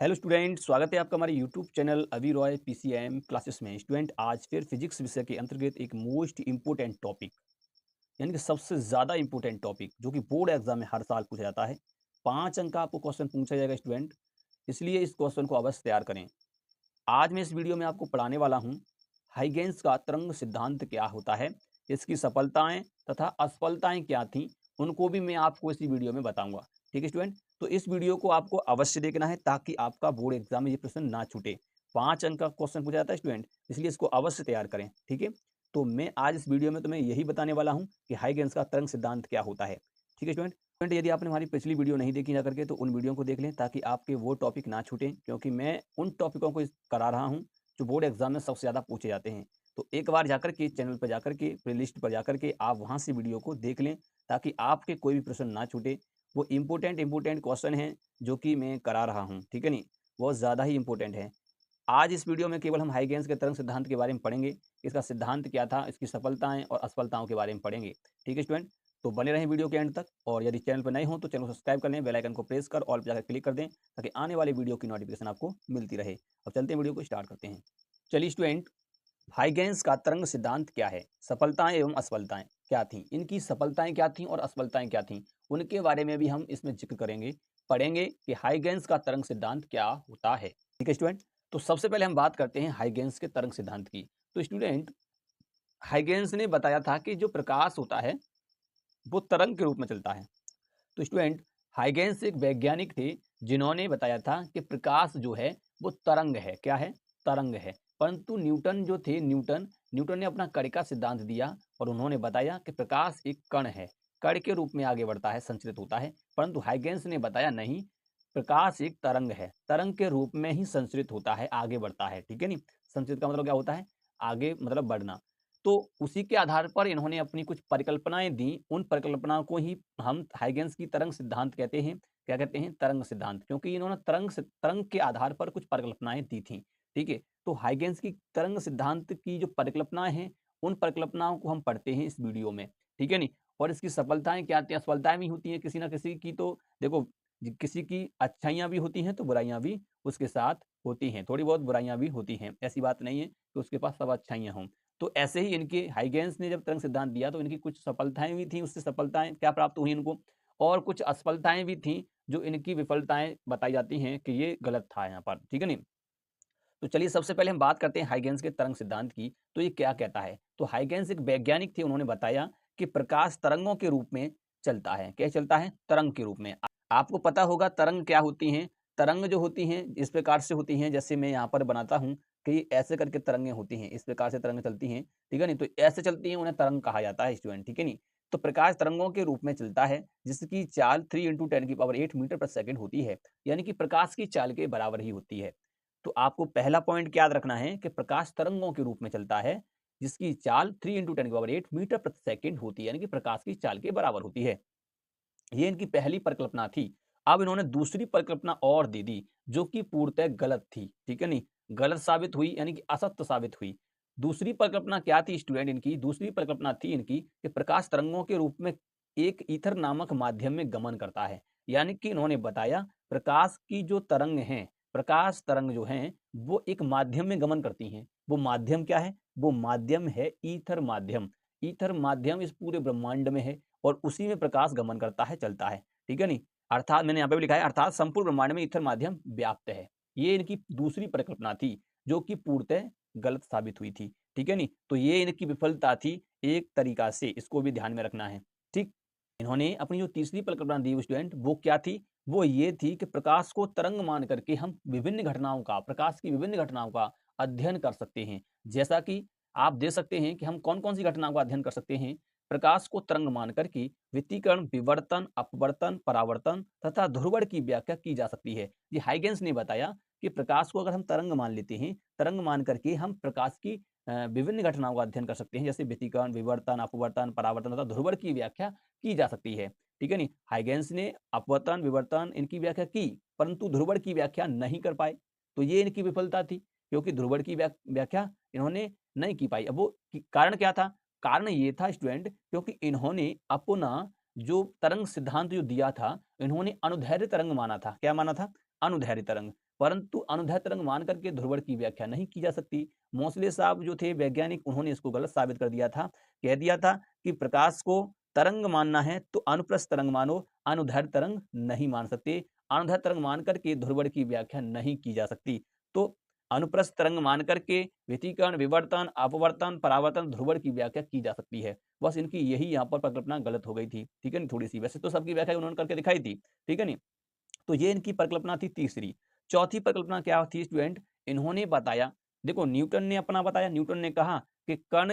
Hello student, स्वागत है आपका हमारे यूट्यूब चैनल अभी रॉय पीसीएम क्लासेस में। स्टूडेंट, आज फिर फिजिक्स विषय के अंतर्गत एक मोस्ट इंपोर्टेंट टॉपिक यानी कि सबसे ज़्यादा इंपोर्टेंट टॉपिक जो कि बोर्ड एग्जाम में हर साल पूछा जाता है। 5 अंक का आपको क्वेश्चन पूछा जाएगा स्टूडेंट, इसलिए इस क्वेश्चन को अवश्य तैयार करें। आज मैं इस वीडियो में आपको पढ़ाने वाला हूँ हाइगेंस का तरंग सिद्धांत क्या होता है, इसकी सफलताएं तथा असफलताएं क्या थीं, उनको भी मैं आपको इसी वीडियो में बताऊंगा। ठीक है स्टूडेंट, तो इस वीडियो को आपको अवश्य देखना है ताकि आपका बोर्ड एग्जाम में ये प्रश्न ना छूटे। 5 अंक का क्वेश्चन पूछा जाता है स्टूडेंट, इसलिए इसको अवश्य तैयार करें। ठीक है, तो मैं आज इस वीडियो में तुम्हें यही बताने वाला हूँ कि हाइगेंस का तरंग सिद्धांत क्या होता है। ठीक है स्टूडेंट, यदि आपने हमारी पिछली वीडियो नहीं देखी जा करके तो उन वीडियो को देख लें ताकि आपके वो टॉपिक ना छूटें, क्योंकि मैं उन टॉपिकों को करा रहा हूँ जो बोर्ड एग्जाम में सबसे ज़्यादा पूछे जाते हैं। तो एक बार जाकर के चैनल पर जाकर के प्लेलिस्ट पर जाकर के आप वहाँ से वीडियो को देख लें ताकि आपके कोई भी प्रश्न ना छूटे। वो इम्पोर्टेंट क्वेश्चन हैं जो कि मैं करा रहा हूँ, ठीक है नहीं, बहुत ज़्यादा ही इंपॉर्टेंट है। आज इस वीडियो में केवल हम हाइगेंस के तरंग सिद्धांत के बारे में पढ़ेंगे, इसका सिद्धांत क्या था, इसकी सफलताएं और असफलताओं के बारे में पढ़ेंगे। ठीक है स्टूडेंट, तो बने रहें वीडियो के एंड तक, और यदि चैनल पर नए हो तो चैनल को सब्सक्राइब कर लें, बेल आइकन को प्रेस कर ऑल पर जाकर क्लिक कर दें ताकि आने वाली वीडियो की नोटिफिकेशन आपको मिलती रहे। अब चलते हैं, वीडियो को स्टार्ट करते हैं। चलिए स्टूडेंट, हाइगेंस का तरंग सिद्धांत क्या है, सफलताएं एवं असफलताएं क्या थीं, इनकी सफलताएं क्या थीं और असफलताएं क्या थीं, उनके बारे में भी हम इसमें जिक्र करेंगे, पढ़ेंगे कि हाइगेंस का तरंग सिद्धांत क्या होता है। ठीक है स्टूडेंट, तो सबसे पहले हम बात करते हैं हाइगेंस के तरंग सिद्धांत की। तो स्टूडेंट, हाइगेंस ने बताया था कि जो प्रकाश होता है वो तरंग के रूप में चलता है। तो स्टूडेंट, हाइगेंस एक वैज्ञानिक थे जिन्होंने बताया था कि प्रकाश जो है वो तरंग है। क्या है? तरंग है। परंतु न्यूटन जो थे, न्यूटन ने अपना कण का सिद्धांत दिया और उन्होंने बताया कि प्रकाश एक कण है, कण के रूप में आगे बढ़ता है, संचरित होता है। परंतु हाइगेंस ने बताया नहीं, प्रकाश एक तरंग है, तरंग के रूप में ही संचरित होता है, आगे बढ़ता है। ठीक है नहीं, संचरित का मतलब क्या होता है? आगे मतलब बढ़ना। तो उसी के आधार पर इन्होंने अपनी कुछ परिकल्पनाएं दी, उन परिकल्पनाओं को ही हम हाइगेंस की तरंग सिद्धांत कहते हैं। क्या कहते हैं? तरंग सिद्धांत, क्योंकि इन्होंने तरंग के आधार पर कुछ परिकल्पनाएं दी थी। ठीक है, तो हाइगेंस की तरंग सिद्धांत की जो परिकल्पनाएं हैं, उन परिकल्पनाओं को हम पढ़ते हैं इस वीडियो में। ठीक है नहीं, और इसकी सफलताएं क्या आती हैं, असफलताएं भी होती हैं किसी ना किसी की। तो देखो, किसी की अच्छाइयां भी होती हैं तो बुराइयां भी उसके साथ होती हैं, थोड़ी बहुत बुराइयां भी होती हैं, ऐसी बात नहीं है कि उसके पास सब अच्छाइयां हों। तो ऐसे ही इनके हाइगेंस ने जब तरंग सिद्धांत दिया तो इनकी कुछ सफलताएं भी थी, उससे सफलताएं क्या प्राप्त हुई इनको, और कुछ असफलताएं भी थी जो इनकी विफलताएं बताई जाती हैं कि ये गलत था यहाँ पर। ठीक है नहीं, तो चलिए सबसे पहले हम बात करते हैं हाइगेंस के तरंग सिद्धांत की। तो ये क्या कहता है? तो हाइगेंस एक वैज्ञानिक थे, उन्होंने बताया कि प्रकाश तरंगों के रूप में चलता है। क्या चलता है? तरंग के रूप में। आपको पता होगा तरंग क्या होती हैं। तरंग जो होती हैं इस प्रकार से होती हैं, जैसे मैं यहाँ पर बनाता हूँ कि ऐसे करके तरंगें होती हैं, इस प्रकार से तरंग चलती हैं। ठीक है नहीं, तो ऐसे चलती हैं, उन्हें तरंग कहा जाता है स्टूडेंट। ठीक है नहीं, तो प्रकाश तरंगों के रूप में चलता है जिसकी चाल 3 × 10⁸ मीटर प्रति सेकंड होती है, यानी कि प्रकाश की चाल के बराबर ही होती है। तो आपको पहला पॉइंट याद रखना है कि प्रकाश तरंगों के रूप में चलता है जिसकी चाल 3 × 10⁸ मीटर प्रति सेकंड होती है, यानी कि प्रकाश की चाल के बराबर होती है। ये इनकी पहली परिकल्पना थी। अब इन्होंने दूसरी परिकल्पना और दे दी जो कि पूर्णतः गलत थी। ठीक है नहीं, गलत साबित हुई, यानी कि असत्य साबित हुई। दूसरी परिकल्पना क्या थी स्टूडेंट इनकी? दूसरी परिकल्पना थी इनकी कि प्रकाश तरंगों के रूप में एक ईथर नामक माध्यम में गमन करता है। यानी कि इन्होंने बताया प्रकाश की जो तरंग है, प्रकाश तरंग जो है वो एक माध्यम में गमन करती हैं। वो माध्यम क्या है? वो माध्यम है ईथर माध्यम। ईथर माध्यम इस पूरे ब्रह्मांड में है और उसी में प्रकाश गमन करता है, चलता है। ठीक है नहीं, अर्थात मैंने यहाँ पे भी लिखा है अर्थात संपूर्ण ब्रह्मांड में ईथर माध्यम व्याप्त है। ये इनकी दूसरी परिकल्पना थी जो कि पूर्णतः गलत साबित हुई थी। ठीक है नहीं, तो ये इनकी विफलता थी एक तरीका से, इसको भी ध्यान में रखना है। ठीक, इन्होंने अपनी जो तीसरी परिकल्पना दी स्टूडेंट, वो क्या थी? वो ये थी कि प्रकाश को तरंग मान करके हम विभिन्न घटनाओं का, प्रकाश की विभिन्न घटनाओं का अध्ययन कर सकते हैं। जैसा कि आप दे सकते हैं कि हम कौन कौन सी घटनाओं का अध्ययन कर सकते हैं। प्रकाश को तरंग मान करके व्यतिकरण, विवर्तन, अपवर्तन, परावर्तन तथा ध्रुवण की व्याख्या की जा सकती है। ये हाइगेंस ने बताया कि प्रकाश को अगर हम तरंग मान लेते हैं, तरंग मान करके हम प्रकाश की विभिन्न घटनाओं का अध्ययन कर सकते हैं, जैसे व्यतिकरण, विवर्तन, अपवर्तन, परावर्तन तथा ध्रुवण की व्याख्या की जा सकती है। ठीक है नहीं, हाइगेंस ने अपवर्तन, विवर्तन इनकी व्याख्या की, परंतु ध्रुवण की व्याख्या नहीं कर पाए। तो ये इनकी विफलता थी, क्योंकि ध्रुवण की व्याख्या इन्होंने नहीं की पाई। अब वो कारण क्या था? कारण ये था स्टूडेंट, क्योंकि इन्होंने अपना जो तरंग सिद्धांत जो दिया था, इन्होंने अनुदैर्ध्य तरंग माना था। क्या माना था? अनुदैर्ध्य तरंग। परंतु अनुदैर्ध्य तरंग मान करके ध्रुवण की व्याख्या नहीं की जा सकती। मोसले साहब जो थे वैज्ञानिक, उन्होंने इसको गलत साबित कर दिया था। कह दिया था कि प्रकाश को तरंग मानना है तो अनुप्रस्थ तरंग मानो, अनुदैर्ध्य तरंग नहीं मान सकते। अनुदैर्ध्य तरंग मान करके ध्रुवण की व्याख्या नहीं की जा सकती। तो अनुप्रस्थ तरंग मान करके व्यतिकरण, विवर्तन, अपवर्तन, परावर्तन, ध्रुवण की व्याख्या की जा सकती है। बस इनकी यही यहाँ पर परिकल्पना गलत हो गई थी, ठीक है नी, थोड़ी सी। वैसे तो सबकी व्याख्या उन्होंने करके दिखाई थी, ठीक है नी। तो ये इनकी परिकल्पना थी तीसरी। चौथी परिकल्पना क्या थी स्टूडेंट? इन्होंने बताया, देखो न्यूटन ने अपना बताया, न्यूटन ने कहा कि कण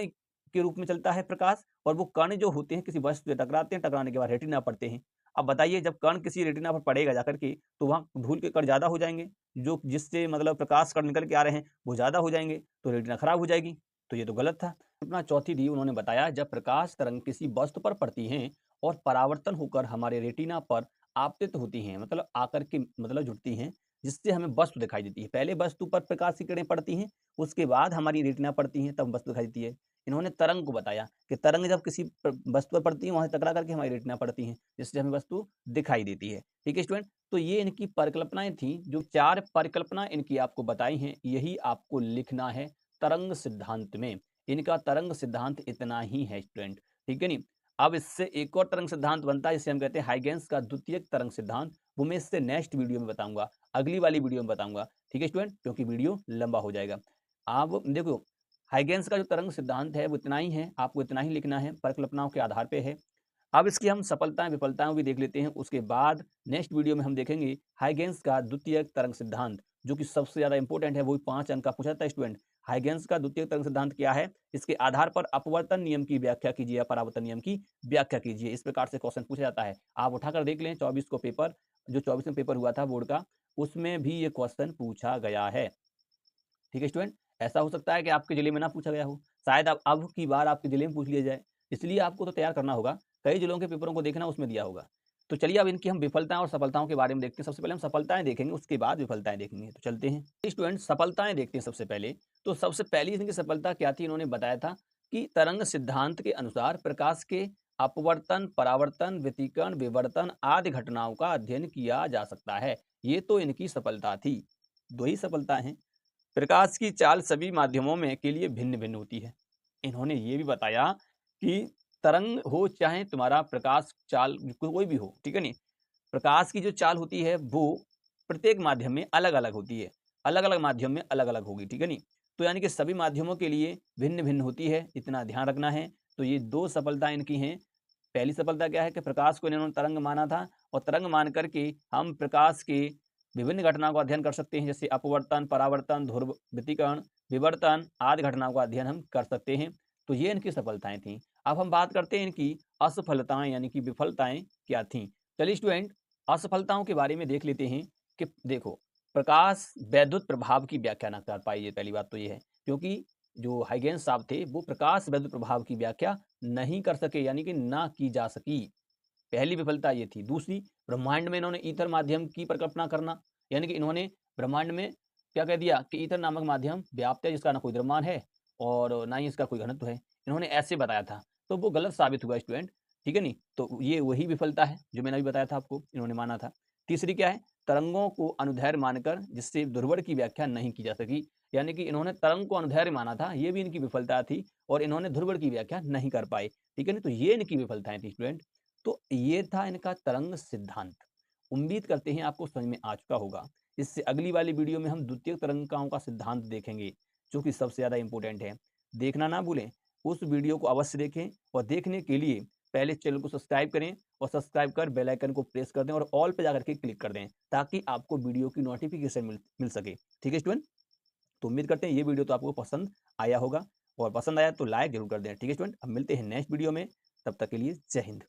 के रूप में चलता है प्रकाश, और वो कण जो होते हैं किसी वस्तु से टकराते हैं, टकराने के बाद रेटिना पड़ते हैं। अब बताइए, जब कण किसी रेटिना पर पड़ेगा जाकर के, तो वहां धूल के कण ज्यादा हो जाएंगे, जो जिससे मतलब प्रकाश कण निकल के आ रहे हैं वो ज्यादा हो जाएंगे, तो रेटिना खराब हो जाएगी। तो ये तो गलत था। अपना चौथी दी उन्होंने बताया, जब प्रकाश तरंग किसी वस्तु पर पड़ती हैं और परावर्तन होकर हमारे रेटिना पर आपतित होती हैं, मतलब आकर के मतलब जुड़ती हैं, जिससे हमें वस्तु दिखाई देती है। पहले वस्तु पर प्रकाश की किरणें पड़ती हैं, उसके बाद हमारी रेटिना पड़ती है, तब वस्तु दिखाई देती है। इन्होंने तरंग को बताया कि तरंग जब किसी वस्तु पर पड़ती है, वहां से टकरा करके हमारी रेटिना पड़ती है, जिससे हमें वस्तु दिखाई देती है। ठीक है स्टूडेंट, तो ये इनकी परिकल्पनाएं थी। जो 4 परिकल्पना इनकी आपको बताई हैं, यही आपको लिखना है तरंग सिद्धांत में। इनका तरंग सिद्धांत इतना ही है स्टूडेंट, ठीक है नी। अब इससे एक और तरंग सिद्धांत बनता है, जिसे हम कहते हैं हाइगेंस का द्वितीयक तरंग सिद्धांत। वो मैं इससे नेक्स्ट वीडियो में बताऊंगा, अगली वाली वीडियो में बताऊंगा, ठीक है स्टूडेंट, क्योंकि वीडियो लंबा हो जाएगा। आप देखो, हाइगेंस का जो तरंग सिद्धांत है वो इतना ही है, आपको इतना ही लिखना है, परिकल्पनाओं के आधार पे है। अब इसकी हम सफलताएं विफलताएं भी देख लेते हैं। उसके बाद नेक्स्ट वीडियो में हम देखेंगे हाइगेंस का द्वितीयक तरंग सिद्धांत, जो कि सबसे ज्यादा इंपॉर्टेंट है। वो 5 अंक का पूछा था स्टूडेंट। हाइगेंस का द्वितीयक तरंग सिद्धांत क्या है, इसके आधार पर अपवर्तन नियम की व्याख्या कीजिए या परावर्तन नियम की व्याख्या कीजिए। इस प्रकार से क्वेश्चन पूछा जाता है। आप उठाकर देख लें 24 को पेपर, जो 24 में पेपर हुआ था बोर्ड का, उसमें भी ये क्वेश्चन पूछा गया है। ठीक है स्टूडेंट, ऐसा हो सकता है कि आपके जिले में ना पूछा गया हो, शायद अब की बार आपके जिले में पूछ लिया जाए, इसलिए आपको तो तैयार करना होगा। कई जिलों के पेपरों को देखना, उसमें दिया होगा। तो चलिए अब इनकी हम विफलताएं और सफलताओं के बारे में देखते हैं। सबसे पहले हम सफलताएं देखेंगे, उसके बाद विफलताएं देखेंगे। तो चलते हैं स्टूडेंट, सफलताएं देखते हैं सबसे पहले। तो सबसे पहली इनकी सफलता क्या थी? इन्होंने बताया था कि तरंग सिद्धांत के अनुसार प्रकाश के अपवर्तन, परावर्तन, व्यतिकरण, विवर्तन आदि घटनाओं का अध्ययन किया जा सकता है। ये तो इनकी सफलता थी। 2 ही सफलता है। प्रकाश की चाल सभी माध्यमों में के लिए भिन्न भिन्न होती है। इन्होंने ये भी बताया कि तरंग हो चाहे तुम्हारा प्रकाश चाल कोई भी हो, ठीक है नहीं, प्रकाश की जो चाल होती है वो प्रत्येक माध्यम में अलग अलग होती है, अलग अलग माध्यम में अलग अलग होगी, ठीक है नहीं। तो यानी कि सभी माध्यमों के लिए भिन्न भिन्न होती है, इतना ध्यान रखना है। तो ये 2 सफलता इनकी हैं। पहली सफलता क्या है कि प्रकाश को इन्होंने तरंग माना था, और तरंग मान करके हम प्रकाश के विभिन्न घटनाओं का अध्ययन कर सकते हैं, जैसे अपवर्तन, परावर्तन, ध्रुव व्यतिकरण, विवर्तन आदि घटनाओं का अध्ययन हम कर सकते हैं। तो ये इनकी सफलताएं थी। अब हम बात करते हैं इनकी असफलताएं, यानी कि विफलताएं क्या थी। चलिए स्टूडेंट, असफलताओं के बारे में देख लेते हैं। कि देखो, प्रकाश वैद्युत प्रभाव की व्याख्या ना कर पाई, ये पहली बात तो ये है, क्योंकि जो हाइगेंस साहब थे वो प्रकाश वैद्युत प्रभाव की व्याख्या नहीं कर सके, यानी कि ना की जा सकी। पहली विफलता ये थी। दूसरी, ब्रह्मांड में इन्होंने ईथर माध्यम की परिकल्पना करना, यानी कि इन्होंने ब्रह्मांड में क्या कह दिया कि ईथर नामक माध्यम व्याप्त है, जिसका ना कोई द्रव्यमान है और ना ही इसका कोई घनत्व है। इन्होंने ऐसे बताया था, तो वो गलत साबित हुआ स्टूडेंट, ठीक है नहीं। तो ये वही विफलता है जो मैंने अभी बताया था आपको, इन्होंने माना था। तीसरी क्या है? तरंगों को अनुदैर्ध्य मानकर जिससे ध्रुवण की व्याख्या नहीं की जा सकी, यानी कि इन्होंने तरंग को अनुदैर्ध्य माना था, ये भी इनकी विफलता थी, और इन्होंने ध्रुवण की व्याख्या नहीं कर पाए, ठीक है ना। तो ये इनकी विफलताएं थी स्टूडेंट। तो ये था इनका तरंग सिद्धांत। उम्मीद करते हैं आपको समझ में आ चुका होगा। इससे अगली वाली वीडियो में हम द्वितीय तरंगिकाओं का सिद्धांत देखेंगे, जो कि सबसे ज़्यादा इंपॉर्टेंट है। देखना ना भूलें, उस वीडियो को अवश्य देखें, और देखने के लिए पहले चैनल को सब्सक्राइब करें, और सब्सक्राइब कर बेल आइकन को प्रेस कर दें और ऑल पे जाकर के क्लिक कर दें, ताकि आपको वीडियो की नोटिफिकेशन मिल सके। ठीक है स्टूडेंट, तो उम्मीद करते हैं ये वीडियो तो आपको पसंद आया होगा, और पसंद आया तो लाइक जरूर कर दें। ठीक है स्टूडेंट, अब मिलते हैं नेक्स्ट वीडियो में, तब तक के लिए जय हिंद।